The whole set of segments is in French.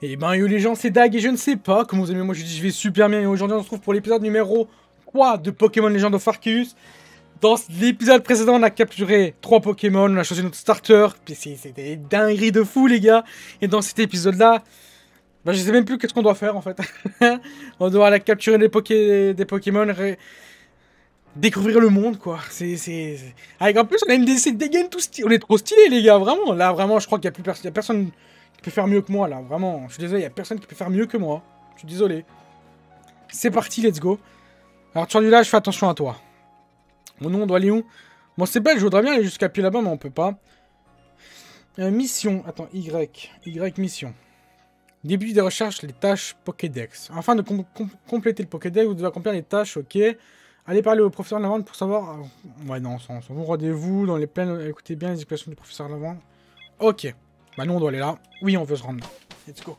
Eh ben yo les gens, c'est Dag et je ne sais pas comment vous allez, moi je dis je vais super bien et aujourd'hui on se retrouve pour l'épisode numéro 3 de Pokémon Legend of Arceus. Dans l'épisode précédent on a capturé 3 Pokémon, on a choisi notre starter, puis c'était des dingueries de fou les gars. Et dans cet épisode là, bah, je sais même plus qu'est-ce qu'on doit faire en fait. On doit aller capturer des Pokémon, découvrir le monde quoi. Avec en plus on a une DC dégaine tout stylé, on est trop stylé les gars, vraiment. Là vraiment je crois qu'il y a plus personne, qui peut faire mieux que moi là, vraiment. Je suis désolé, il y a personne qui peut faire mieux que moi. Je suis désolé. C'est parti, let's go. Alors tu là, je fais attention à toi. Mon nom, on doit aller où? Bon c'est belle, je voudrais bien aller jusqu'à pied là-bas mais on peut pas. Mission, attends, Y mission. Début des recherches, les tâches Pokédex. Afin de compléter le Pokédex, vous devez accomplir les tâches, ok. Allez parler au professeur Lavande pour savoir... Ouais, non, sans bon rendez-vous dans les plaines. Écoutez bien les explications du professeur Lavande. Ok. Bah, nous, on doit aller là. Oui, on veut se rendre là. Let's go.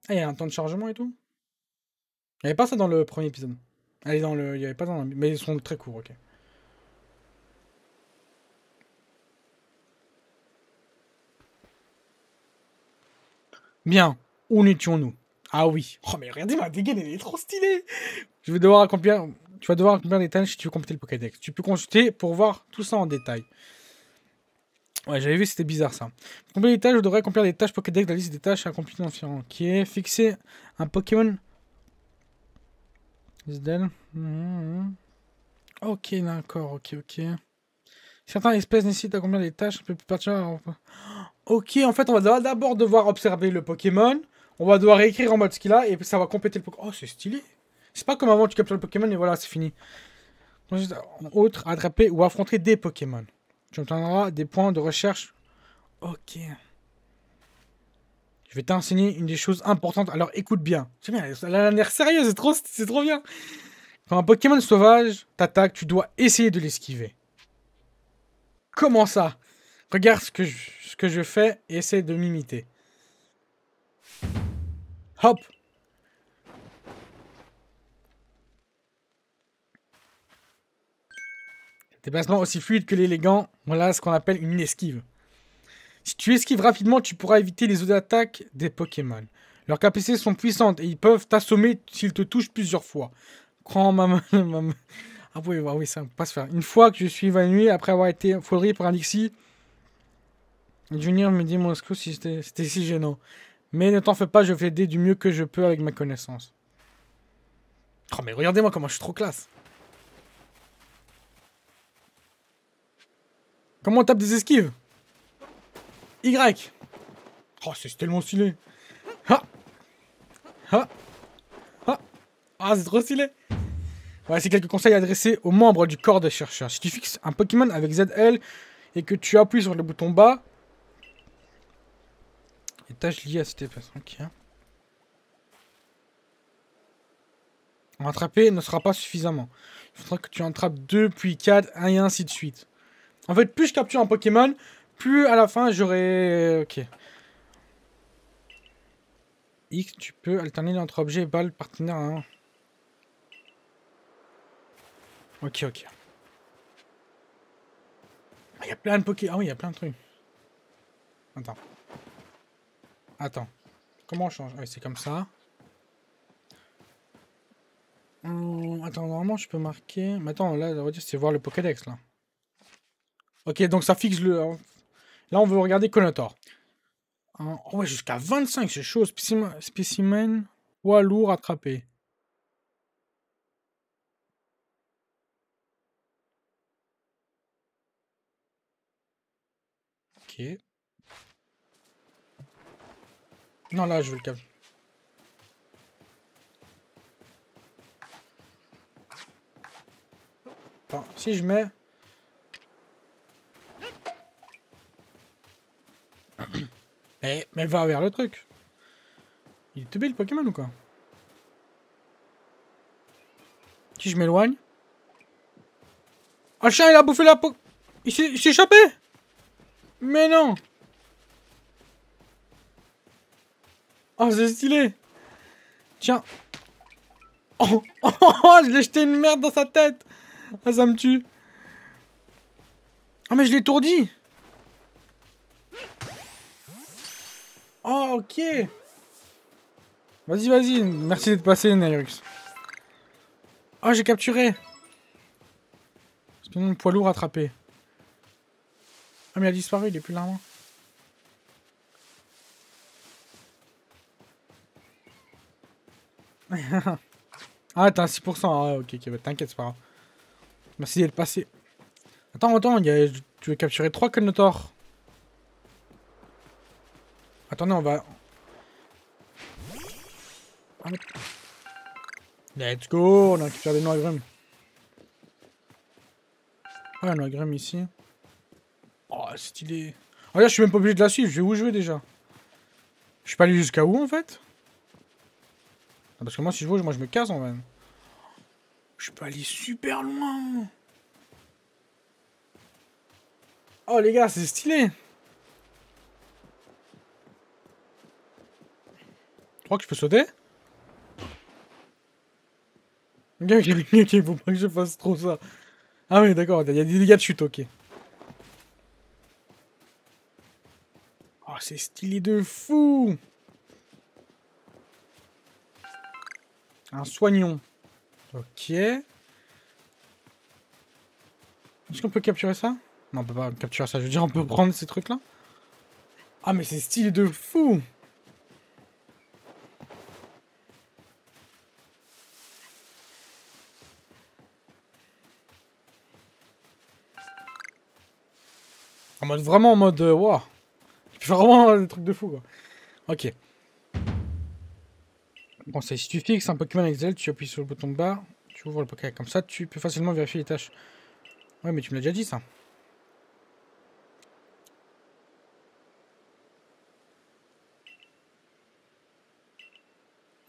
Ah, il y a un temps de chargement et tout? Il n'y avait pas ça dans le premier épisode. Allez, dans le... Il n'y avait pas dans le... Mais ils sont très courts, ok. Bien. Où étions-nous? Ah oui. Oh, mais regardez, ma dégaine, elle est trop stylée. Je vais devoir accomplir... Tu vas devoir accomplir des tâches si tu veux compléter le Pokédex. Tu peux consulter pour voir tout ça en détail. Ouais, j'avais vu, c'était bizarre ça. Pour compléter les tâches, je devrais accomplir des tâches Pokédex, la liste des tâches à accomplir dans le qui est fixer un Pokémon. Ok, d'accord, ok. Certaines espèces nécessitent d'accomplir des tâches un peu plus particulières. Ok, en fait, on va d'abord devoir observer le Pokémon. On va devoir écrire en mode ce qu'il a et ça va compléter le Pokémon. Oh, c'est stylé. C'est pas comme avant, tu captures le Pokémon et voilà, c'est fini. Ensuite, autre, attraper ou affronter des Pokémon. Tu obtiendras des points de recherche. Ok. Je vais t'enseigner une des choses importantes. Alors écoute bien. C'est bien, elle a l'air sérieuse, c'est trop bien. Quand un Pokémon sauvage t'attaque, tu dois essayer de l'esquiver. Comment ça? Regarde ce que je fais et essaie de m'imiter. Hop. Déplacement aussi fluide que l'élégant. Voilà ce qu'on appelle une esquive. Si tu esquives rapidement, tu pourras éviter les autres attaques des Pokémon. Leurs capacités sont puissantes et ils peuvent t'assommer s'ils te touchent plusieurs fois. Prends ma main. Ah oui, ça ne peut pas se faire. Une fois que je suis évanoui, après avoir été foudroyé par un Lixi, Junior me dit mon secours si c'était si gênant. Mais ne t'en fais pas, je vais aider du mieux que je peux avec ma connaissance. Oh mais regardez-moi comment je suis trop classe. Comment on tape des esquives? Y. Oh, c'est tellement stylé. Ha. Ha. Ha. Ah, c'est trop stylé. Voici quelques conseils adressés aux membres du corps des chercheurs. Si tu fixes un Pokémon avec ZL et que tu appuies sur le bouton bas, les tâches liées à cette espèce. Ok. En attraper ne sera pas suffisamment. Il faudra que tu en attrapes 2, puis 4, et ainsi de suite. En fait, plus je capture un Pokémon, plus à la fin j'aurai... Ok. X, tu peux alterner entre objet et balle partenaire. Hein. Ok. Il y a plein de Pokémon. Ah oui, il y a plein de trucs. Attends. Comment on change? Ah oui, c'est comme ça. Attends, normalement je peux marquer... Mais attends, là, on va dire c'est voir le Pokédex, là. Ok, donc ça fixe le... Là, on veut regarder Conotor. Oh ouais, jusqu'à 25, c'est chaud. Spécimen, poids lourd attrapé. Ok. Non, là, je veux le câble. Attends, si je mets... mais va vers le truc. Il est teubé le Pokémon ou quoi? Si je m'éloigne... Ah, le chien, il a bouffé la po... Il s'est échappé. Mais non. Oh, c'est stylé. Tiens. Oh, je l'ai jeté une merde dans sa tête. Ah, ça me tue. Ah, mais je l'ai étourdi. Oh, ok. Vas-y, vas-y. Merci d'être passé, Nairux. Oh, j'ai capturé. C'est un poids lourd attrapé. Ah, mais il a disparu, il est plus là. Ah, t'as un 6%. Ah, ok, ok, bah, t'inquiète, c'est pas grave. Merci d'être passé. Attends, attends, tu veux capturer 3 Connotaurs. Attendez, on va... Let's go, on a capturé des Noigrum. Ah, un Noigrum ici. Oh, stylé. Oh, là, je suis même pas obligé de la suivre, je vais où je vais déjà. Je suis pas allé jusqu'à où, en fait? Ah, parce que moi, si je veux, moi, je me casse, en fait. Je peux aller super loin. Oh, les gars, c'est stylé. Tu crois que je peux sauter? Ok, ok, ok, faut pas que je fasse trop ça. Ah oui, d'accord, il y a des dégâts de chute, ok. Oh, c'est stylé de fou. Un soignon. Ok. Est-ce qu'on peut capturer ça? Non, on peut pas capturer ça, je veux dire, on peut prendre ces trucs-là. Ah, mais c'est stylé de fou. En mode, vraiment en mode, waouh. Tu fais vraiment des trucs de fou, quoi. Ok. Bon, c'est si tu fixes un Pokémon avec Zelda, tu appuies sur le bouton bas, tu ouvres le Pokémon. Comme ça, tu peux facilement vérifier les tâches. Ouais, mais tu me l'as déjà dit, ça.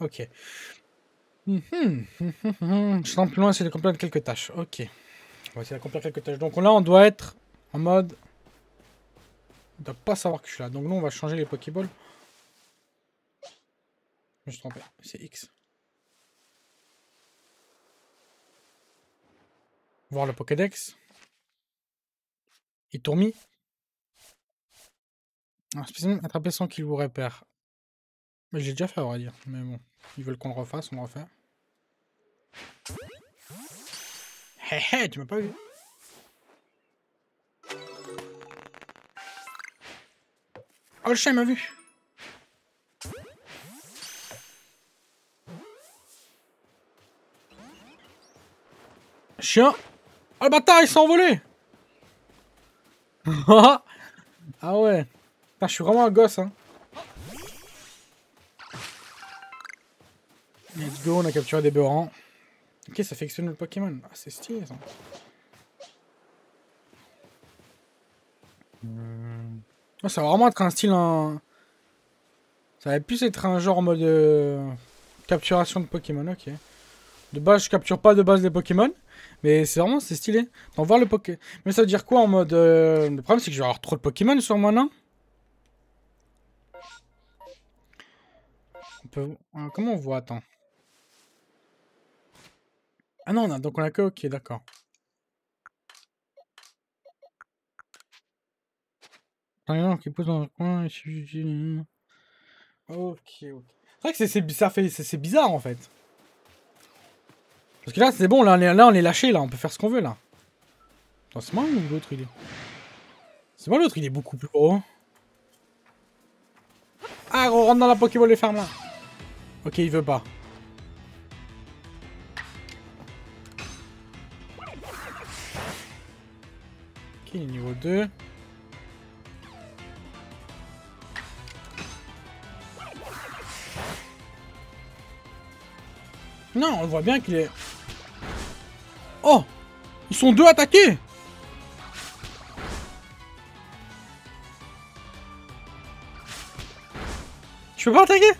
Ok. Je sens plus loin, c'est d'accomplir quelques tâches. Ok. On va essayer d'accomplir quelques tâches. Donc là, on doit être en mode... On doit pas savoir que je suis là. Donc nous, on va changer les Pokéballs. Je me suis trompé. C'est X. Voir le Pokédex. Il tourne. Un spécimen attrapé sans qu'il vous repère. Mais j'ai déjà fait, on va dire. Mais bon. Ils veulent qu'on le refasse, on le refait. Hé hé, tu m'as pas vu. Oh, le chien m'a vu. Chien. Oh, le bâtard, il s'est envolé. Ah ouais. Putain, je suis vraiment un gosse, hein. Let's go, on a capturé des beurans. Ok, ça fait exploser le Pokémon. Ah, c'est stylé, ça. Oh, ça va vraiment être un style en... Ça va plus être un genre en mode... capturation de Pokémon, ok. De base, je capture pas de base les Pokémon. Mais c'est vraiment, c'est stylé. On va voir le Poké... Mais ça veut dire quoi en mode... Le problème, c'est que je vais avoir trop de Pokémon sur moi, non? On peut... Comment on voit? Attends. Ah non, donc on a que... Ok, d'accord. Un qui pose dans le coin... Ok, ok. C'est vrai que c'est bizarre, en fait. Parce que là, c'est bon, là on est lâché, là. On peut faire ce qu'on veut, là. Attends, c'est moi ou l'autre, il est... C'est moi, l'autre, il est beaucoup plus gros. Ah, on rentre dans la Pokéball et ferme là. Ok, il veut pas. Ok, niveau 2. Non, on voit bien qu'il est... Oh! Ils sont deux attaqués! Je peux pas attaquer?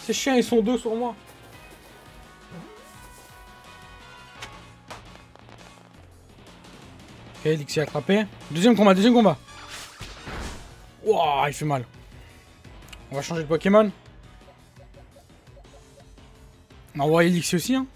Ces chiens, ils sont deux sur moi. Ok, Lixie attrapé. Deuxième combat, deuxième combat. Wouah, il fait mal. On va changer de Pokémon. On a envoyé Elixir aussi, hein.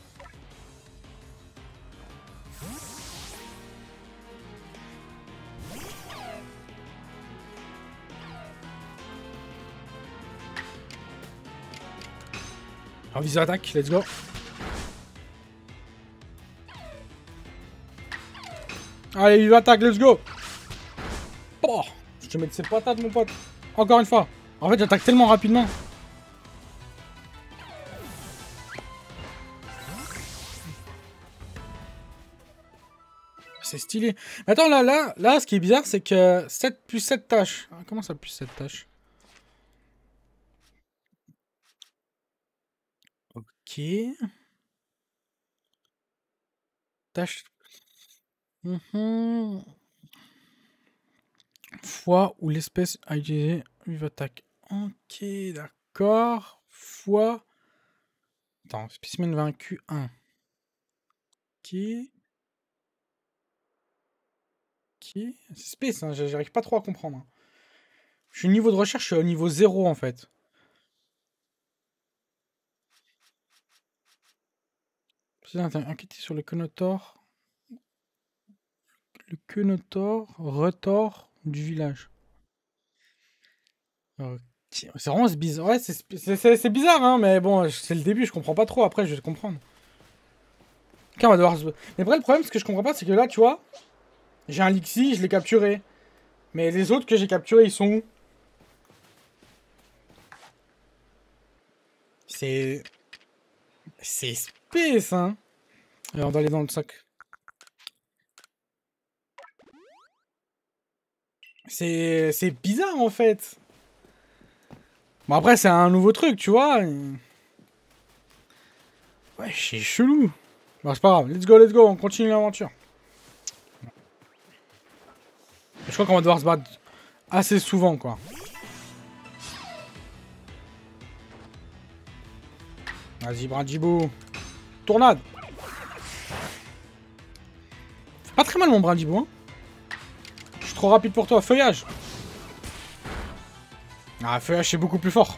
Alors, vise attaque, let's go. Allez, vive attaque, let's go. Oh, je te mets de ces patates, mon pote. Encore une fois. En fait, j'attaque tellement rapidement. C'est stylé. Mais attends, là, ce qui est bizarre, c'est que 7 plus 7 tâches. Ah, comment ça, plus 7 tâches? Ok. Tâche. Fois où l'espèce a utilisé vive attaque. Ok, d'accord. Fois. Attends, spécimen vaincu 1. Ok. Ok. C'est space, hein, j'arrive pas trop à comprendre. Je suis au niveau de recherche, je suis au niveau 0 en fait. Enquêter sur le Conotor. Le Conotor, Retor du village. Ok. C'est vraiment bizarre. Ouais, c'est bizarre, hein, mais bon, c'est le début, je comprends pas trop. Après, je vais comprendre. Ok, on va devoir se... Mais après, le problème, ce que je comprends pas, c'est que là, tu vois, j'ai un Lixi, je l'ai capturé. Mais les autres que j'ai capturés, ils sont où? C'est... C'est space, hein. Et on va aller dans le sac. C'est bizarre, en fait. Bon, après, c'est un nouveau truc, tu vois. Ouais, c'est chelou. Bon, c'est pas grave. Let's go, on continue l'aventure. Je crois qu'on va devoir se battre assez souvent, quoi. Vas-y, Brindibou. Tournade. Fait pas très mal, mon Brindibou, hein. Je suis trop rapide pour toi. Feuillage. Ah, feuillage, c'est beaucoup plus fort.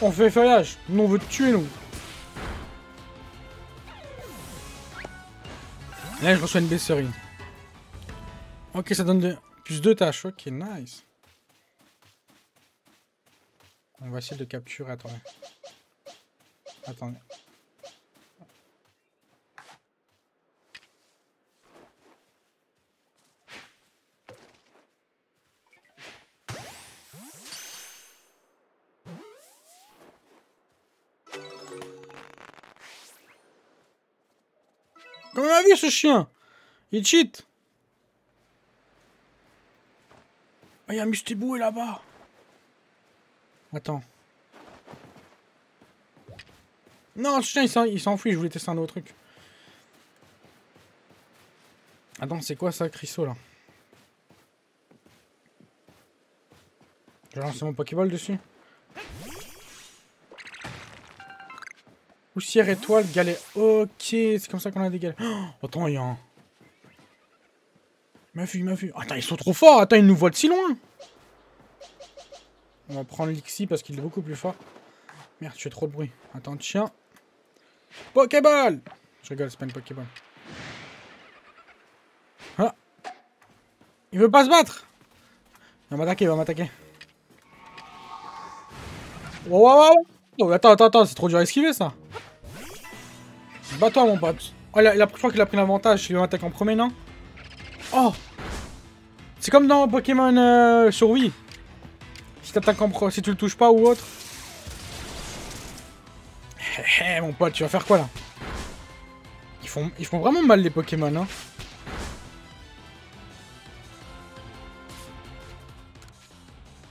On fait feuillage. Nous, on veut te tuer, nous. Là, je reçois une baisserie. Ok, ça donne plus 2 tâches. Ok, nice. On va essayer de capturer. Attendez. Attendez. Comment on a vu ce chien? Il cheat. Oh, il y a Mustibou là-bas. Attends. Non, ce chien, il s'enfuit. Je voulais tester un autre truc. Attends, c'est quoi ça, Crisso, là? Je vais lancer mon Pokéball dessus. Poussière, étoile, galet. Ok, c'est comme ça qu'on a des galets. Oh, attends, il y a un... Il m'a vu. Attends, ils sont trop forts. Attends, ils nous voient de si loin. On va prendre l'Ixi parce qu'il est beaucoup plus fort. Merde, je fais trop de bruit. Attends, tiens. Pokéball. Je rigole, c'est pas une Pokéball. Ah. Il veut pas se battre. Il va m'attaquer. Wow, wow, wow. Oh, attends, c'est trop dur à esquiver, ça. Bats-toi, mon pote. Oh, je crois qu'il a pris l'avantage. Il m'attaque en premier, non? Oh. C'est comme dans Pokémon sur Wii. Si t'attaques en pro, si tu le touches pas ou autre. Hé, mon pote, tu vas faire quoi, là? Ils font vraiment mal, les Pokémon, hein.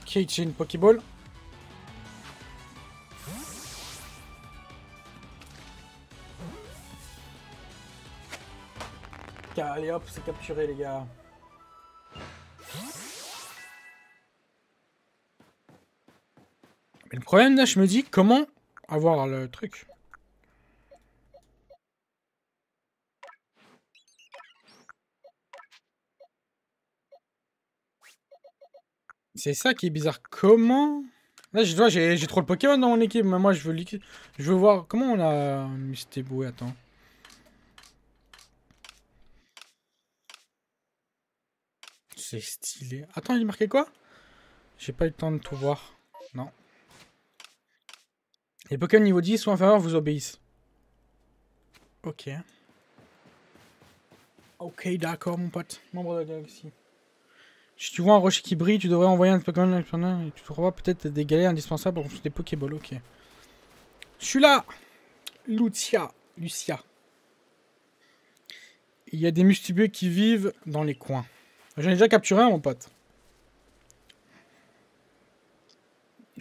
Ok, j'ai une Pokéball. Allez hop, c'est capturé, les gars. Mais le problème, là, je me dis, comment avoir le truc? C'est ça qui est bizarre. Comment Là, je vois, j'ai trop de Pokémon dans mon équipe. Mais moi, je veux voir comment on a Mistéboué. Attends. C'est stylé. Attends, il est marqué quoi? J'ai pas eu le temps de tout voir. Non. Les Pokémon niveau 10 ou inférieur vous obéissent. Ok. Ok, d'accord, mon pote. Membre de la galaxie. Si tu vois un rocher qui brille, tu devrais envoyer un Pokémon et tu trouveras peut-être des galets indispensables pour des Pokéballs. Ok. Je suis là! Lucia. Il y a des Mustibués qui vivent dans les coins. J'en ai déjà capturé un, mon pote.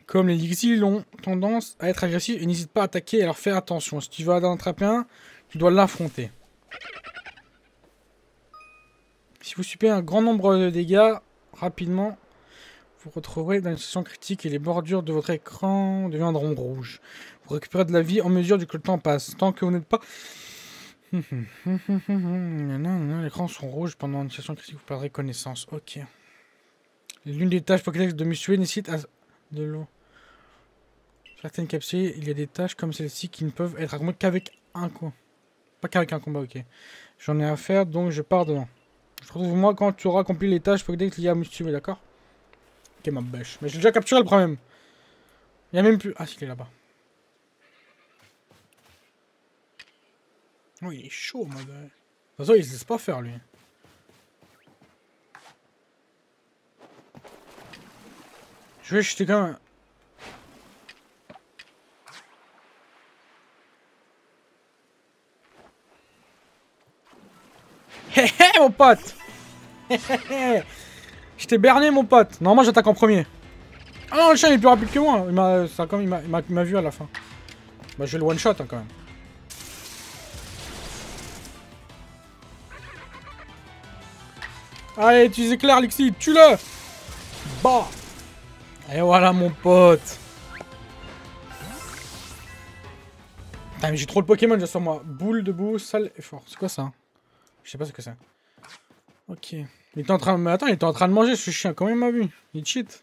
Comme les Lixils ont tendance à être agressifs, et n'hésite pas à attaquer, alors fais attention. Si tu veux en attraper un, tu dois l'affronter. Si vous subissez un grand nombre de dégâts, rapidement, vous retrouverez dans une situation critique et les bordures de votre écran deviendront rouges. Vous récupérez de la vie en mesure du que le temps passe. Tant que vous n'êtes pas... Les écrans sont rouges pendant une situation critique, vous perdrez connaissance. Ok. L'une des tâches Pokédex de Mustibué nécessite de l'eau. Certaines capsules, il y a des tâches comme celle-ci qui ne peuvent être accomplies qu'avec un coup. Pas qu'avec un combat, ok. J'en ai à faire, donc je pars devant. Je retrouve moi quand tu auras accompli les tâches Pokédex liées à Mustibué, d'accord? Ok, ma bêche. Mais j'ai déjà capturé le problème. Il y a même plus... Ah, si, il est là-bas. Oh, il est chaud, moi. De toute façon, il se laisse pas faire, lui. Je vais jeter quand même... Hé hé, mon pote. Hé hé. Je t'ai berné, mon pote. Normalement, j'attaque en premier. Ah non, le chien il est plus rapide que moi. Il m'a vu à la fin. Bah, j'ai le one shot hein, quand même. Allez, tu éclaires, Lixi, tue-le. Bah. Et voilà, mon pote. Putain, mais j'ai trop de Pokémon déjà sur moi. Boule de boue, sale et fort. C'est quoi ça? Je sais pas ce que c'est. Ok. Il était en train de... Mais attends, il était en train de manger ce chien. Comment il m'a vu? Il cheat.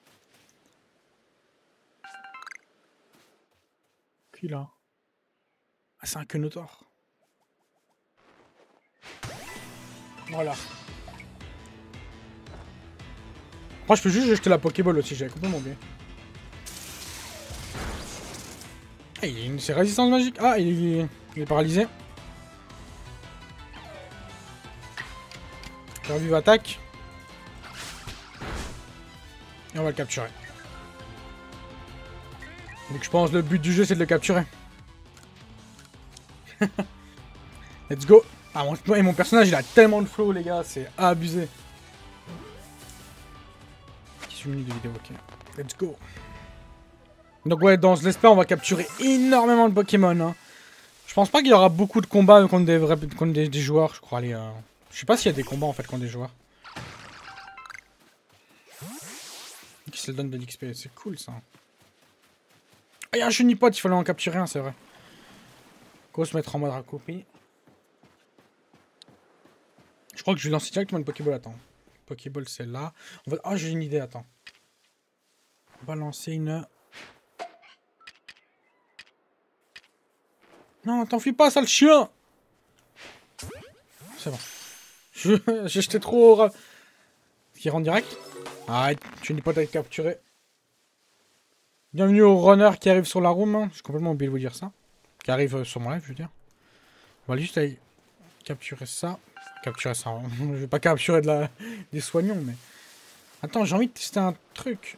Qui là? Ah, c'est un Quenotor. Voilà. Moi, je peux juste jeter la Pokéball aussi. J'avais complètement oublié. Ah, il a une résistance magique. Ah, il est paralysé. Revive attaque. Et on va le capturer. Donc je pense que le but du jeu c'est de le capturer. Let's go. Ah mon personnage il a tellement de flow les gars, c'est abusé. 18 minutes de vidéo, ok. Let's go. Donc ouais, dans l'espère on va capturer énormément de Pokémon. Hein. Je pense pas qu'il y aura beaucoup de combats contre des joueurs, je crois. Allez, je sais pas s'il y a des combats en fait contre des joueurs. Qui se donne de l'XP, c'est cool ça. Ah, il y a un Chunipod, il fallait en capturer un, c'est vrai. Go se mettre en mode raccourci. Je crois que je vais lancer directement une Pokéball, attends. Pokéball c'est là. On va... Ah, j'ai une idée, attends. On va lancer une... Non, t'enfuis pas, sale chien. C'est bon. J'ai jeté trop... Qui rentre direct. Arrête, Chunipod a été capturé. Bienvenue au runner qui arrive sur la room. Hein. J'ai complètement oublié de vous dire ça. Qui arrive sur mon live, je veux dire. On va juste aller capturer ça. Capturer ça. Hein. Je vais pas capturer des soignons, mais... Attends, j'ai envie de tester un truc.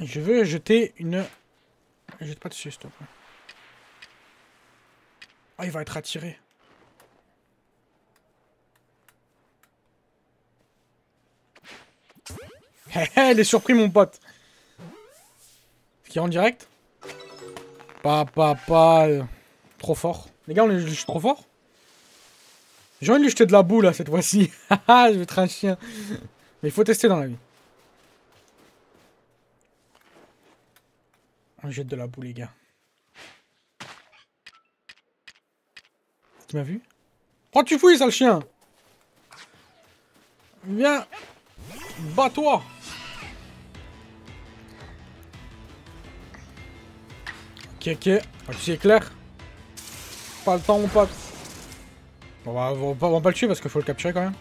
Je veux jeter une... Jette pas dessus, s'il te plaît. Ah, il va être attiré. Hé hé, il est surpris, mon pote. Est-ce qu'il est en direct? Pas. Trop fort. Les gars, je suis trop fort. J'ai envie de lui jeter de la boue, là, cette fois-ci. Haha, je vais être un chien. Mais il faut tester dans la vie. On jette de la boue, les gars. Tu m'as vu? Oh, tu fouilles, sale chien! Viens! Bats-toi! ok. Tu es clair. Pas le temps, mon pote. On va pas le tuer parce qu'il faut le capturer quand même.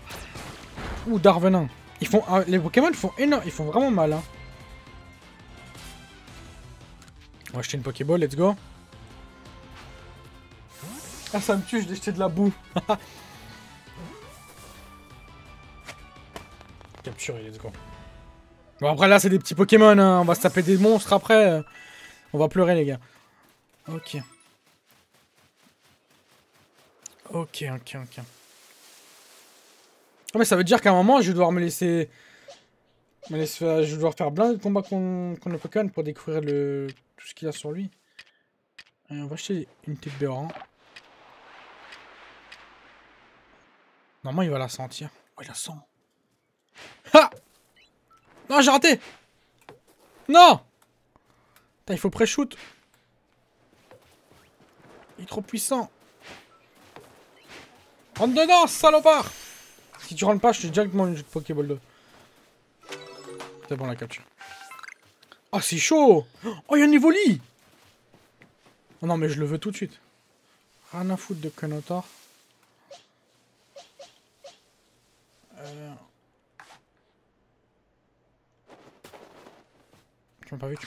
Ouh, Darvenin. Ils font... les Pokémon font énorme. Ils font vraiment mal, hein. On va acheter une Pokéball, let's go. Ah, ça me tue, j'ai jeté de la boue. Capturé, let's go. Bon, après là, c'est des petits Pokémon, hein. On va se taper des monstres après. On va pleurer, les gars. Ok. Ok. Ah, mais ça veut dire qu'à un moment, je vais devoir me laisser... Je vais devoir faire plein de combats contre le Pokémon pour découvrir tout ce qu'il a sur lui. On va acheter une petite Béoran. Normalement, il va la sentir. Oh, il la sent. Ah! Non, j'ai raté! Non! Putain, il faut pré-shoot. Il est trop puissant. Rentre dedans, salopard! Si tu rentres pas, je te dis directement une jeu de Pokéball 2. C'est bon, la capture. Ah, c'est chaud! Oh, il y a un Evoli! Oh non, mais je le veux tout de suite. Rien à foutre de Kenotor. Tu m'as pas vu.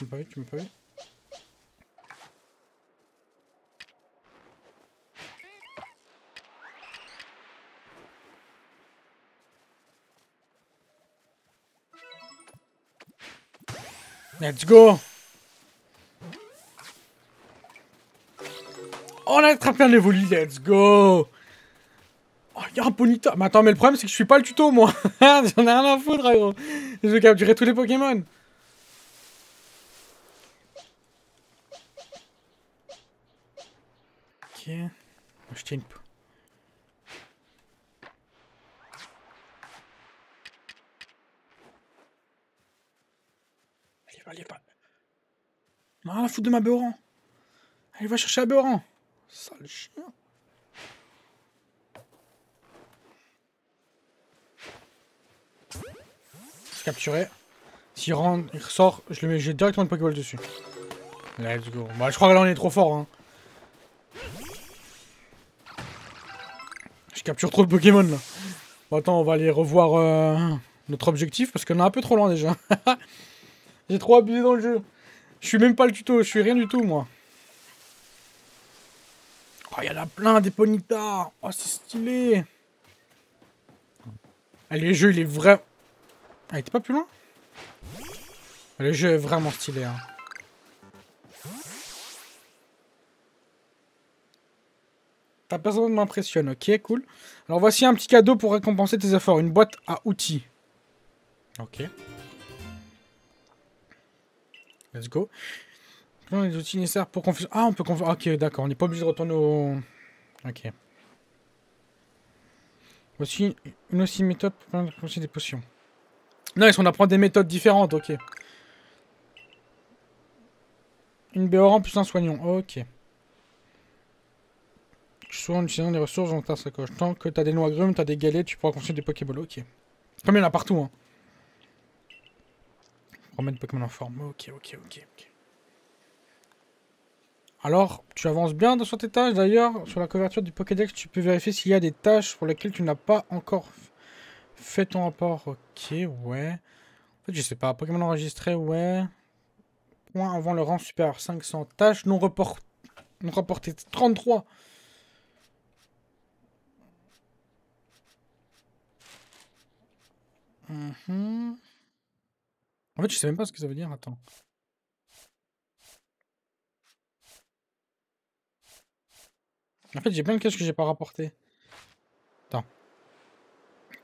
Let's go! Oh, on a attrapé un Evoli, let's go! Oh, il y a un Ponyta. Mais attends, mais le problème, c'est que je suis pas le tuto, moi. J'en ai rien à foutre, gros. Je veux capturer tous les Pokémon. Ok. Je tiens une... Allez, pas. Non, la foutre de ma Béoran. Allez, va chercher la Béoran. Sale chien. Capturé. S'il rentre, il ressort, je le mets, j'ai directement une Pokéball dessus. Let's go. Bah, je crois que là on est trop fort. Hein. Je capture trop de Pokémon là. Bon, attends, on va aller revoir notre objectif parce qu'on est un peu trop loin déjà. J'ai trop abusé dans le jeu. Je suis même pas le tuto, je suis rien du tout moi. Oh, il y en a plein des Ponyta. Oh, c'est stylé. Allez, le jeu il est vrai. Ah, il était pas plus loin? Le jeu est vraiment stylé. Hein. Ta personne m'impressionne, ok, cool. Alors voici un petit cadeau pour récompenser tes efforts. Une boîte à outils. Ok. Let's go. Les outils nécessaires pour confusion. Ah, on peut confusion. Ok, d'accord. On n'est pas obligé de retourner au... Ok. Voici une aussi méthode pour prendre des potions. Non, est-ce qu'on apprend des méthodes différentes? Ok. Une Béoran plus un soignon. Ok. Souvent en utilisant des ressources dans ta sacoche. Tant que t'as des noix agrumes, t'as des galettes, tu pourras construire des Pokéballs. Ok. Comme il y en a partout, hein. Remettre Pokémon en forme. Ok. Alors, tu avances bien sur tes tâches. D'ailleurs, sur la couverture du Pokédex, tu peux vérifier s'il y a des tâches pour lesquelles tu n'as pas encore fait ton rapport. Ok, ouais. En fait, je sais pas. Pokémon enregistré, ouais. Point avant le rang supérieur. 500 tâches non rapportées. 33. En fait, je sais même pas ce que ça veut dire. Attends. En fait, j'ai plein de caches que j'ai pas rapportées. Attends.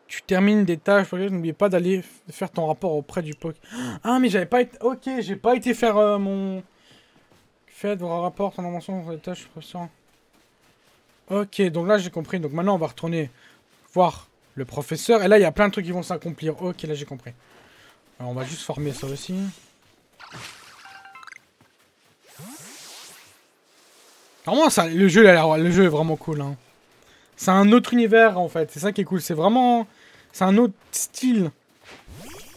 Tu termines des tâches. N'oublie pas d'aller faire ton rapport auprès du Poké. Ah, mais j'avais pas été... Ok, j'ai pas été faire mon... Faites vos rapports, ton invention sur les tâches, professeur. Ok, donc là, j'ai compris. Donc maintenant, on va retourner voir le professeur. Et là, il y a plein de trucs qui vont s'accomplir. Ok, là, j'ai compris. Alors, on va juste former ça aussi. Vraiment, ça, le jeu est vraiment cool. Hein. C'est un autre univers, en fait. C'est ça qui est cool. C'est vraiment... C'est un autre style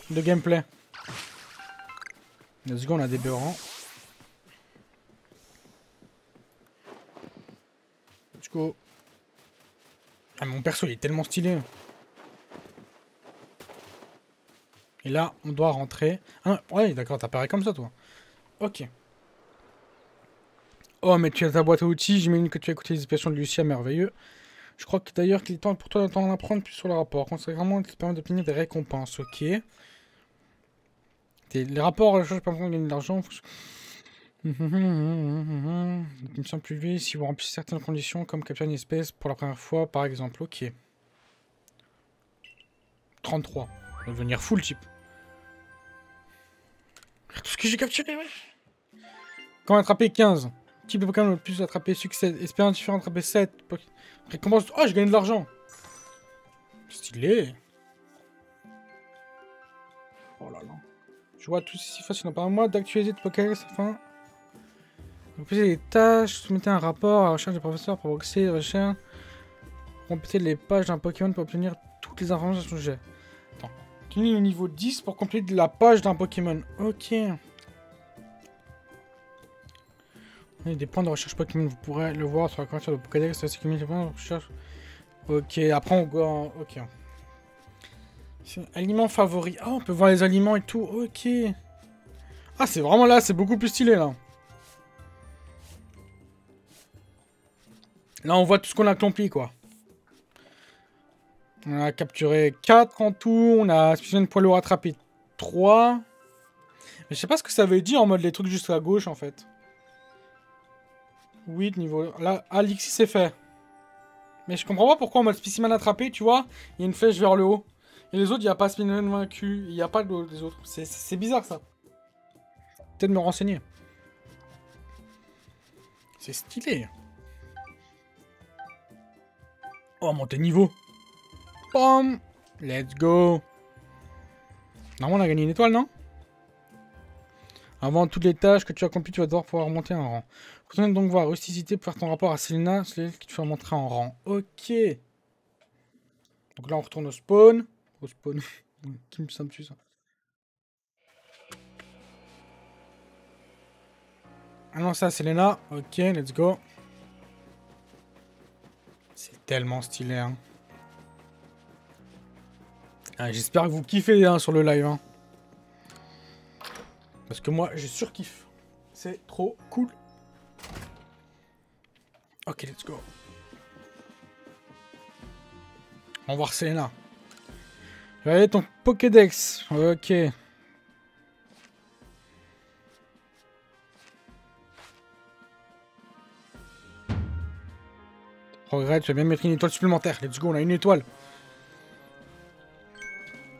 de gameplay. Let's go, on a des Béorans. Let's go. Ah, mon perso, il est tellement stylé. Et là, on doit rentrer. Ah, ouais, d'accord, t'apparais comme ça, toi. Ok. Oh, mais tu as ta boîte à outils. J'imagine que tu as écouté les explications de Lucia, merveilleux. Je crois que d'ailleurs qu'il est temps pour toi d'en apprendre plus sur le rapport. Consacrément, qui te permet d'obtenir des récompenses. Ok. Les rapports, je permettent de gagner de l'argent. Il me semble plus lui si vous remplissez certaines conditions, comme capturer une espèce pour la première fois, par exemple. Ok. 33. Il va devenir full, type. Tout ce que j'ai capturé, ouais. Quand attraper 15. Type de Pokémon le plus attrapé, succès. Espérant différent, attraper 7. Récompense. Oh, j'ai gagné de l'argent. Stylé. Oh là là. Je vois tout ceci facile. Par moi d'actualiser de Pokédex afin. Vous posez les tâches, soumettez un rapport à la recherche des professeurs pour boxer, recherche. Complétez les pages d'un Pokémon pour obtenir toutes les informations sur le sujet. Attends. Obtenez le niveau 10 pour compléter la page d'un Pokémon. Ok. Il y a des points de recherche Pokémon, vous pourrez le voir sur la couverture de Pokédex, c'est des points de recherche. Ok, après on go. Ok. Aliments favoris. Ah, on peut voir les aliments et tout. Ok. Ah, c'est vraiment là, c'est beaucoup plus stylé là. Là, on voit tout ce qu'on a accompli, quoi. On a capturé 4 en tout. On a spécialement de poids lourd attrapé 3. Mais je sais pas ce que ça veut dire en mode les trucs juste à gauche, en fait. 8 niveau... Là, Alixis c'est fait. Mais je comprends pas pourquoi en mode spécimen attrapé, tu vois, il y a une flèche vers le haut. Et les autres, il n'y a pas spécimen vaincu. Il n'y a pas les autres. C'est bizarre, ça. Peut-être me renseigner. C'est stylé. Oh, monter niveau. Bam. Let's go. Normalement, on a gagné une étoile, non? Avant toutes les tâches que tu as accomplies, tu vas devoir pouvoir monter un rang. Retourne donc voir Rusticité pour faire ton rapport à Selena, c'est elle qui te fait monter en rang. Ok. Donc là, on retourne au spawn. Au spawn. Qui me semble ça? Ah non, ça, Selena. Ok, let's go. C'est tellement stylé, hein. Ah, j'espère que vous kiffez hein, sur le live. Hein. Parce que moi, je surkiffe. C'est trop cool. Ok, let's go. On va voir Selena. Regardez ton Pokédex. Ok. Progrès, tu as bien mettre une étoile supplémentaire. Let's go, on a une étoile.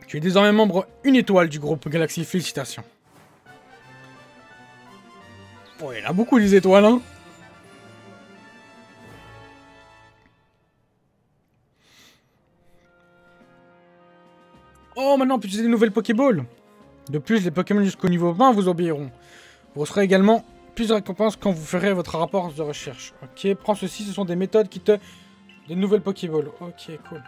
Tu es désormais membre une étoile du groupe Galaxy. Félicitations. Oh, il y en a beaucoup des étoiles, hein. Oh, maintenant on peut utiliser des nouvelles Pokéballs. De plus, les Pokémon jusqu'au niveau 20 vous obéiront. Vous recevrez également plus de récompenses quand vous ferez votre rapport de recherche. Ok, prends ceci, ce sont des méthodes qui te... Des nouvelles Pokéballs. Ok, cool.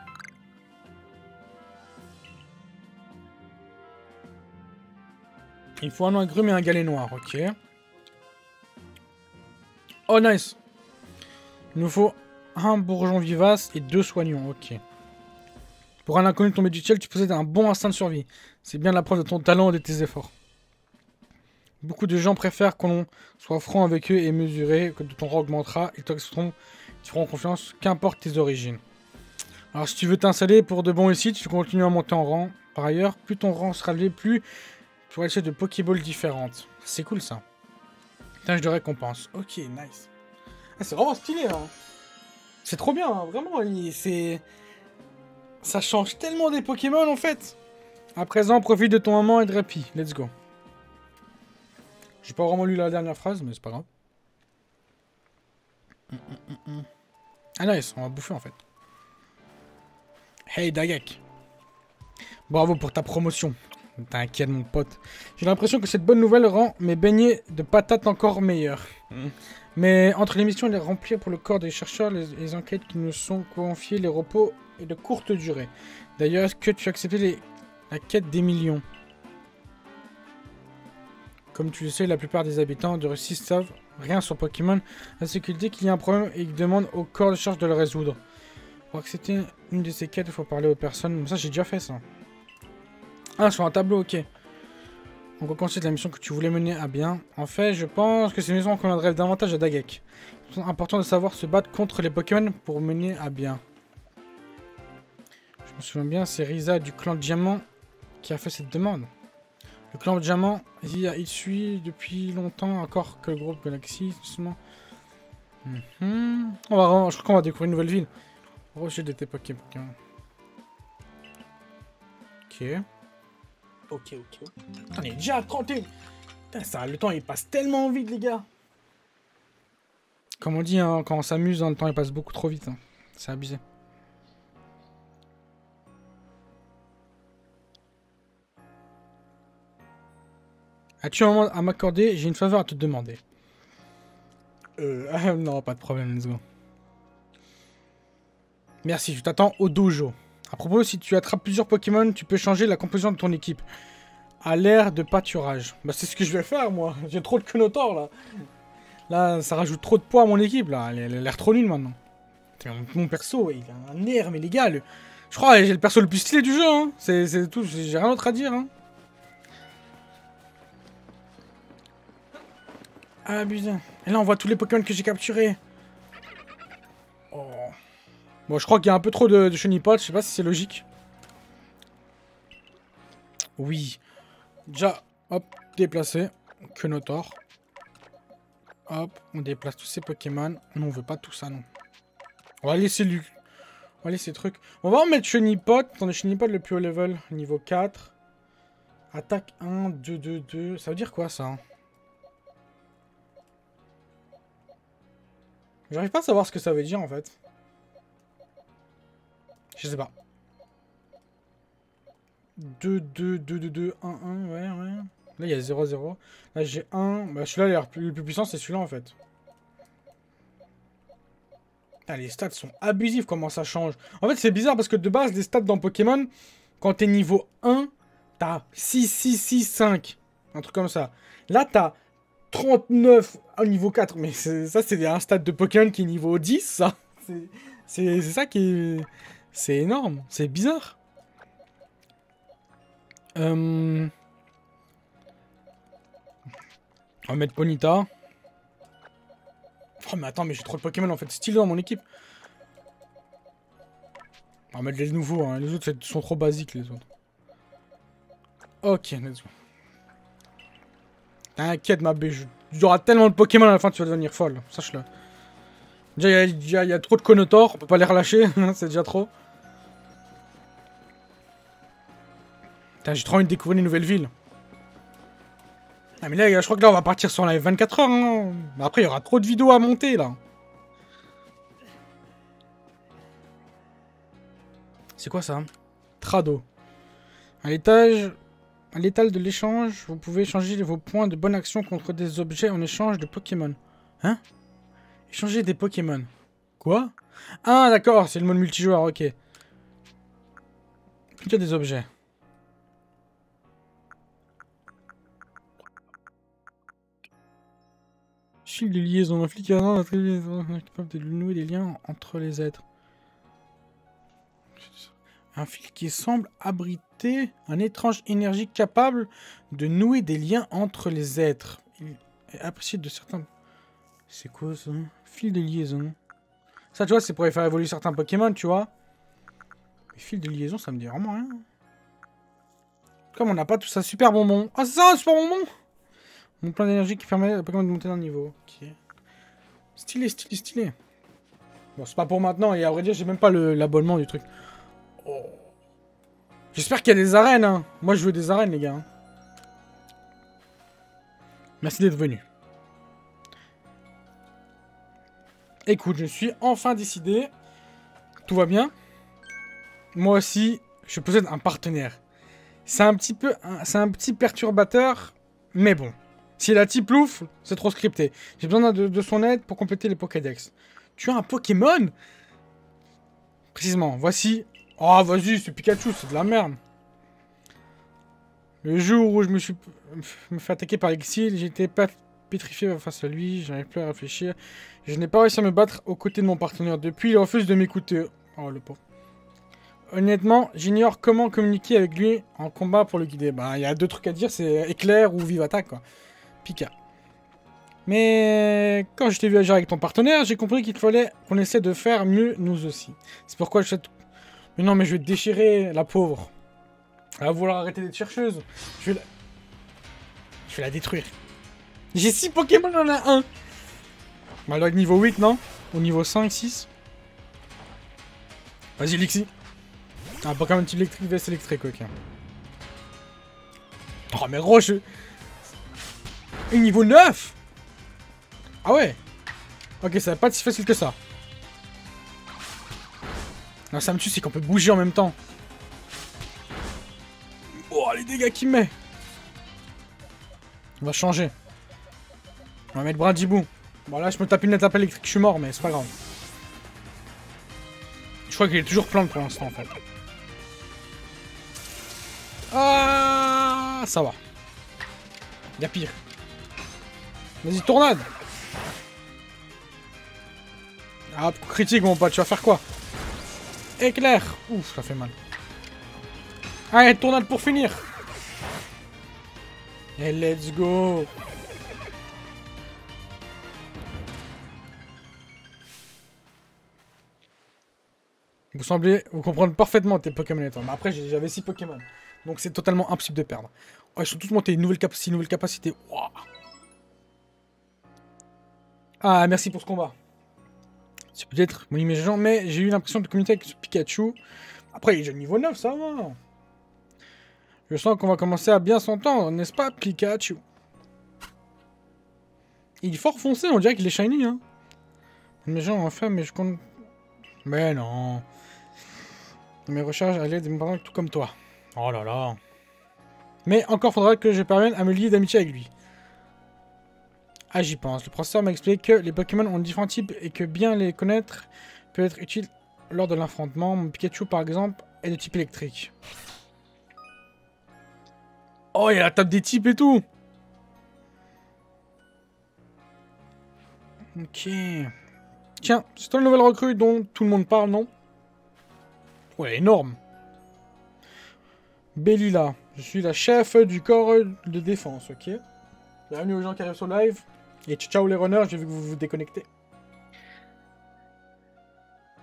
Il faut un agrume et un galet noir, ok. Oh, nice. Il nous faut un bourgeon vivace et 2 soignons, ok. Pour un inconnu tombé du ciel, tu possèdes un bon instinct de survie. C'est bien la preuve de ton talent et de tes efforts. Beaucoup de gens préfèrent qu'on soit franc avec eux et mesuré, que ton rang augmentera et qu'ils te feront confiance, qu'importe tes origines. Alors si tu veux t'installer pour de bons ici, tu continues à monter en rang. Par ailleurs, plus ton rang sera élevé, plus tu pourras acheter de Pokéballs différentes. C'est cool ça. Tâche de récompense. Ok, nice. Ah, c'est vraiment stylé, hein. C'est trop bien, hein. Vraiment, c'est... Ça change tellement des Pokémon en fait. À présent, profite de ton moment et de répit. Let's go. J'ai pas vraiment lu la dernière phrase, mais c'est pas grave. Ah nice, on va bouffer en fait. Hey Dagak. Bravo pour ta promotion. T'inquiète mon pote. J'ai l'impression que cette bonne nouvelle rend mes beignets de patates encore meilleurs. Mais entre les missions et les remplir pour le corps des chercheurs, les enquêtes qui nous sont confiées, les repos est de courte durée. D'ailleurs, est-ce que tu as accepté la quête des millions? Comme tu le sais, la plupart des habitants de Russie savent rien sur Pokémon. La sécurité qu'il y a un problème et qu'il demande au corps de charge de le résoudre. Pour accepter une de ces quêtes, il faut parler aux personnes. Ça, j'ai déjà fait ça. Ah, sur un tableau, ok. Donc, on considère la mission que tu voulais mener à bien. En fait, je pense que c'est une mission qu'on conviendrait davantage à Dagek. C'est important de savoir se battre contre les Pokémon pour mener à bien. Je me souviens bien, c'est Risa du clan Diamant qui a fait cette demande. Le clan Diamant, il suit depuis longtemps, encore que le groupe Galaxy, justement. Je crois qu'on va découvrir une nouvelle ville. Rocher de tes Pokémon. Ok. Ok. On est déjà à 31. Putain, ça, le temps il passe tellement vite, les gars. Comme on dit, hein, quand on s'amuse, hein, le temps il passe beaucoup trop vite. Hein. C'est abusé. As-tu un moment à m'accorder? J'ai une faveur à te demander. Non, pas de problème, let's go. Merci, je t'attends au dojo. À propos, si tu attrapes plusieurs Pokémon, tu peux changer la composition de ton équipe. À l'ère de pâturage. Bah c'est ce que je vais faire, moi. J'ai trop de Quenotor, là. Là, ça rajoute trop de poids à mon équipe, là. Elle a l'air trop nulle, maintenant. Mon perso, il a un air, mais les gars, je crois que j'ai le perso le plus stylé du jeu, hein. C'est tout, j'ai rien d'autre à dire, hein. Ah, abusé. Et là, on voit tous les Pokémon que j'ai capturés. Oh. Bon, je crois qu'il y a un peu trop de Chenipotes. Je sais pas si c'est logique. Oui. Déjà, hop, déplacer. Quenotor. Hop, on déplace tous ces Pokémon. Non, on veut pas tout ça, non. On va laisser lui. On va laisser truc. On va en mettre Chenipot. Attendez, Chenipot le plus haut level. Niveau 4. Attaque 1, 2, 2, 2. Ça veut dire quoi, ça? J'arrive pas à savoir ce que ça veut dire, en fait. Je sais pas. 2, 2, 2, 2, 2, 1, 1, ouais. Là, il y a 0, 0. Là, j'ai 1. Bah, celui-là, le plus puissant, c'est celui-là, en fait. Ah, les stats sont abusifs, comment ça change. En fait, c'est bizarre, parce que de base, les stats dans Pokémon, quand t'es niveau 1, t'as 6, 6, 6, 5. Un truc comme ça. Là, t'as 39 au niveau 4. Mais ça, c'est un stat de Pokémon qui est niveau 10, ça. C'est ça qui est... C'est énorme. C'est bizarre. On va mettre Ponyta. Oh mais attends, mais j'ai trop de Pokémon en fait stylés dans mon équipe. On va mettre les nouveaux, hein. Les autres sont trop basiques les autres. Ok, let's go. T'inquiète ma belle, il y aura tellement de Pokémon à la fin tu vas devenir folle, sache-le. Déjà il y a trop de Quenotor, on peut pas les relâcher, c'est déjà trop. Putain, j'ai trop envie de découvrir une nouvelle ville. Ah mais là, je crois que là, on va partir sur la 24 heures. Hein. Après, il y aura trop de vidéos à monter, là. C'est quoi, ça? Trado. À l'étal de l'échange, vous pouvez échanger vos points de bonne action contre des objets en échange de Pokémon. Hein? Échanger des Pokémon. Quoi? Ah, d'accord, c'est le mode multijoueur, ok. Plutôt des objets. Fil de liaison, un fil qui capable de nouer des liens entre les êtres. Un fil qui semble abriter une étrange énergie capable de nouer des liens entre les êtres. Il est apprécié de certains... C'est quoi ça? Fil de liaison. Ça, tu vois, c'est pour faire évoluer certains Pokémon, tu vois. Mais fil de liaison, ça me dit vraiment rien. Comme on n'a pas tout ça, super bonbon. Ah, c'est ça, un super bonbon! Mon plein d'énergie qui permet à Pokémon de monter d'un niveau. Ok. Stylé, stylé, stylé. Bon, c'est pas pour maintenant, et à vrai dire, j'ai même pas l'abonnement du truc. Oh. J'espère qu'il y a des arènes, hein. Moi, je veux des arènes, les gars. Hein. Merci d'être venu. Écoute, je suis enfin décidé. Tout va bien. Moi aussi, je possède un partenaire. C'est un petit perturbateur, mais bon. Si la type louf, c'est trop scripté. J'ai besoin de son aide pour compléter les Pokédex. Tu as un Pokémon? Précisément, voici... Oh, vas-y, c'est Pikachu, c'est de la merde. Le jour où je me fait attaquer par l'exil, j'étais pétrifié face à lui, je n'arrive plus à réfléchir. Je n'ai pas réussi à me battre aux côtés de mon partenaire. Depuis, il refuse de m'écouter. Oh, le pauvre. Honnêtement, j'ignore comment communiquer avec lui en combat pour le guider. Bah, il y a deux trucs à dire, c'est éclair ou vive attaque, quoi. Pika. Mais quand je t'ai vu agir avec ton partenaire, j'ai compris qu'il fallait qu'on essaie de faire mieux nous aussi. C'est pourquoi je souhaite... Mais non, mais je vais te déchirer, la pauvre. Elle va vouloir arrêter d'être chercheuse. Je vais la détruire. J'ai 6 Pokémon, on en a un. Bah, elle doit être niveau 8, non? Au niveau 5, 6. Vas-y, Lixi. Ah, Pokémon type électrique, veste électrique, ok. Oh, mais Roche. Et niveau 9. Ah ouais. Ok, ça va pas être si facile que ça. Non, ça me tue, c'est qu'on peut bouger en même temps. Oh, les dégâts qu'il met. On va changer. On va mettre Brindibou. Bon, là, je me tape une attaque électrique, je suis mort, mais c'est pas grave. Je crois qu'il est toujours plein pour l'instant, en fait. Ah, ça va. Y'a pire. Vas-y, tornade. Ah, critique, mon pote, tu vas faire quoi? Éclair. Ouf, ça fait mal. Allez, tornade pour finir. Et let's go. Vous semblez vous comprendre parfaitement tes Pokémon étoiles. Mais après, j'avais 6 Pokémon. Donc c'est totalement impossible de perdre. Oh, ils sont tous montés. Nouvelle capacité. Wow. Ah, merci pour ce combat. C'est peut-être mon imagination, mais j'ai eu l'impression de communiquer avec ce Pikachu. Après, il est déjà niveau 9, ça va. Je sens qu'on va commencer à bien s'entendre, n'est-ce pas, Pikachu? Il est fort foncé, on dirait qu'il est shiny, hein. Mes gens ont fait, mais je compte... Mais non. Mes recherches à l'aide de mes parents tout comme toi. Oh là là. Mais encore faudra que je parvienne à me lier d'amitié avec lui. Ah, j'y pense. Le professeur m'a expliqué que les Pokémon ont différents types et que bien les connaître peut être utile lors de l'affrontement. Mon Pikachu, par exemple, est de type électrique. Oh, il y a la table des types et tout. Ok. Tiens, c'est toi la nouvelle recrue dont tout le monde parle, non? Ouais, énorme. Bellila, je suis la chef du corps de défense, ok? Bienvenue aux gens qui arrivent sur le live. Et ciao les runners, j'ai vu que vous vous déconnectez.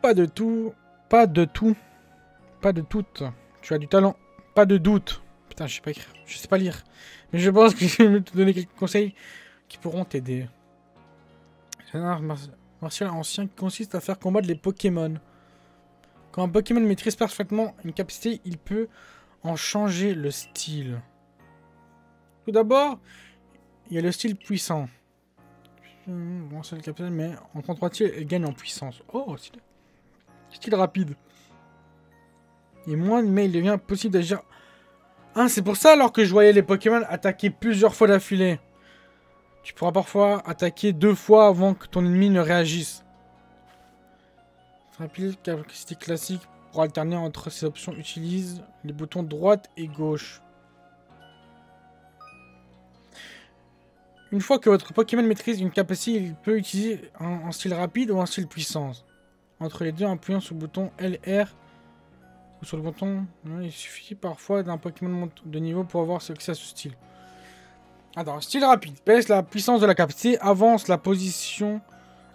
Pas de tout. Pas de tout. Pas de tout. Tu as du talent. Pas de doute. Putain, je sais pas écrire. Je sais pas lire. Mais je pense que je vais te donner quelques conseils qui pourront t'aider. C'est un art martial ancien qui consiste à faire combattre les Pokémon. Quand un Pokémon maîtrise parfaitement une capacité, il peut en changer le style. Tout d'abord, il y a le style puissant. Bon, c'est le capitaine, mais en contre-partie, elle gagne en puissance. Oh, style rapide. Et moins, mais il devient possible d'agir. Ah, c'est pour ça alors que je voyais les Pokémon attaquer plusieurs fois d'affilée. Tu pourras parfois attaquer 2 fois avant que ton ennemi ne réagisse. Rapide, capacité classique. Pour alterner entre ces options, utilise les boutons droite et gauche. Une fois que votre Pokémon maîtrise une capacité, il peut utiliser un style rapide ou un style puissance. Entre les deux, en appuyant sur le bouton LR ou sur le bouton... Il suffit parfois d'un Pokémon de niveau pour avoir accès à ce style. Attends, style rapide. Baisse la puissance de la capacité, avance la position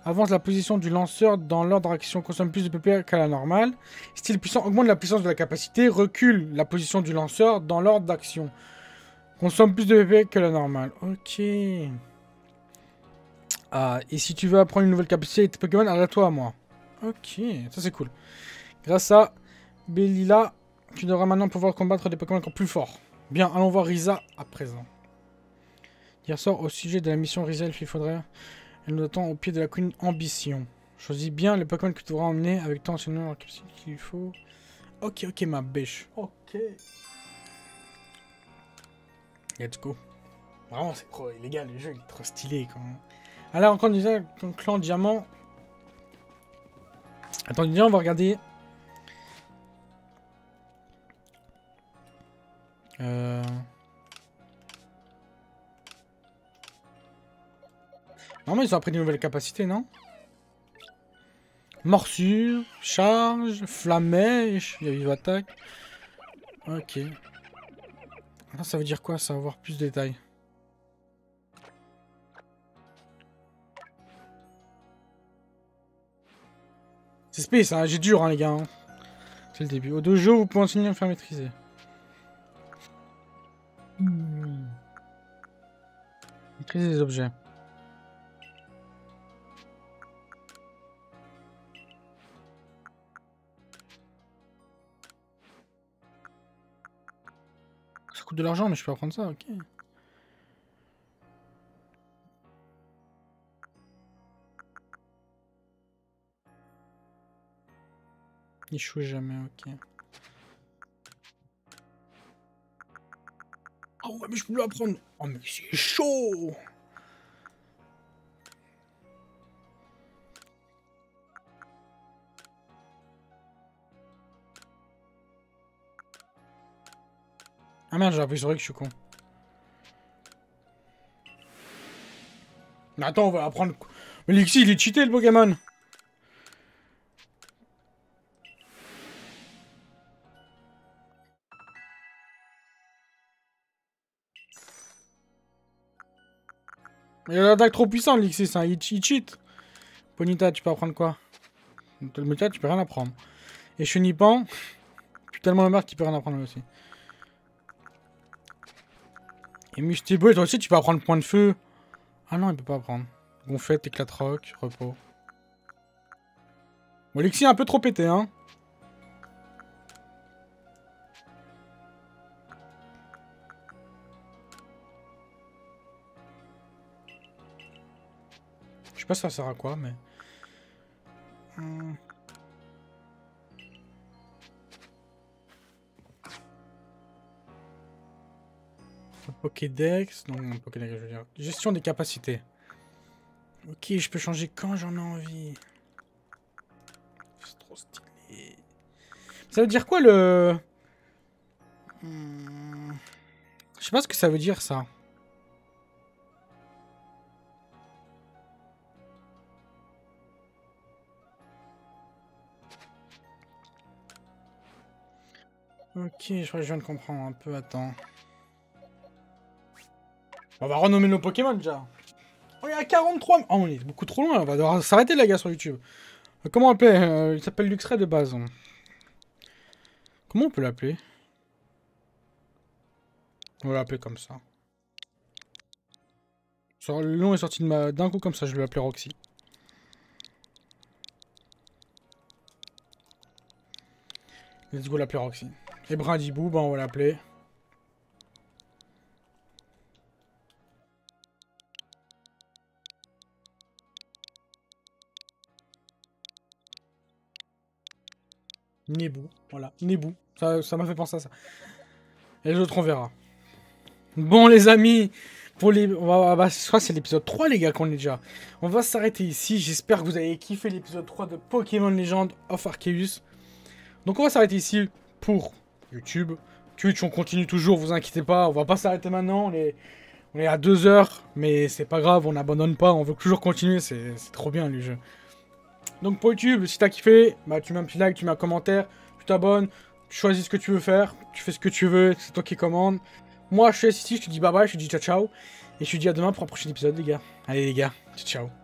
du lanceur dans l'ordre d'action, consomme plus de PP qu'à la normale. Style puissant augmente la puissance de la capacité, recule la position du lanceur dans l'ordre d'action. Consomme plus de PP que la normale. Ok. Ah, et si tu veux apprendre une nouvelle capacité, tes Pokémon, arrête-toi à moi. Ok, ça c'est cool. Grâce à Bellila, tu devras maintenant pouvoir combattre des Pokémon encore plus forts. Bien, allons voir Risa à présent. Hier soir, au sujet de la mission Risa, il faudrait... Elle nous attend au pied de la colline Ambition. Choisis bien les Pokémon que tu devras emmener avec toi en enseignant la capacité qu'il faut. Ok, ok, ma bêche. Ok. Let's go. Vraiment, c'est trop illégal, le jeu, il est trop stylé quand même. Alors, encore une fois, ton clan diamant. Attendez bien, on va regarder. Normalement, ils ont appris de nouvelles capacités, non? Morsure, charge, flamèche, il y a vive attaque. Ok. Alors, ça veut dire quoi, ça? Avoir plus de détails. C'est space, hein, j'ai dur, hein, les gars. Hein. C'est le début. Au dojo, vous pouvez enseigner à me faire maîtriser. Maîtriser les objets. Ça coûte de l'argent, mais je peux apprendre ça, ok. Échouer jamais, ok. Oh ouais, mais je peux l'apprendre. Oh mais c'est chaud. Ah merde, j'ai appuyé sur X, je suis con. Mais attends, on va apprendre... Mais Lixi, il est cheaté, le Pokémon. Il a l'attaque trop puissante, Lixi, ça. Il cheat. Ponyta, tu peux apprendre quoi? Le méta, tu peux rien apprendre. Et Chenipan, je suis tellement la merde qu'il peut rien apprendre aussi. Et Mustebo, toi aussi, tu peux apprendre point de feu. Ah non, il peut pas apprendre. Gonfette, éclat de roc, repos. Bon, Lixi est un peu trop pété, hein. Je sais pas si ça sert à quoi, mais... Pokédex, non, Pokédex, je veux dire. Gestion des capacités. Ok, je peux changer quand j'en ai envie. C'est trop stylé. Ça veut dire quoi le... Je sais pas ce que ça veut dire ça. Ok, je crois que je viens de comprendre un peu, attends. On va renommer nos Pokémon déjà. On est à 43... Oh, on est beaucoup trop loin, on va devoir s'arrêter les gars sur YouTube. Comment appeler Il s'appelle Luxray de base. Comment on peut l'appeler? On va l'appeler comme ça. Le nom est sorti de d'un coup comme ça, je vais l'appeler Roxy. Let's go l'appeler Roxy. Et Brindibou, bah on va l'appeler. Nebou, voilà, Nebou. Ça m'a fait penser à ça. Et les autres, on verra. Bon, les amis, pour les... je crois que c'est l'épisode 3, les gars, qu'on est déjà. On va s'arrêter ici. J'espère que vous avez kiffé l'épisode 3 de Pokémon Legend of Arceus. Donc, on va s'arrêter ici pour YouTube. Twitch, on continue toujours, vous inquiétez pas. On va pas s'arrêter maintenant. On est à 2 heures, mais c'est pas grave, on n'abandonne pas. On veut toujours continuer. C'est trop bien, le jeu. Donc, pour YouTube, si t'as kiffé, bah, tu mets un petit like, tu mets un commentaire, tu t'abonnes, tu choisis ce que tu veux faire, tu fais ce que tu veux, c'est toi qui commandes. Moi, je suis ici, je te dis bye bye, je te dis ciao ciao. Et je te dis à demain pour un prochain épisode, les gars. Allez, les gars, ciao ciao.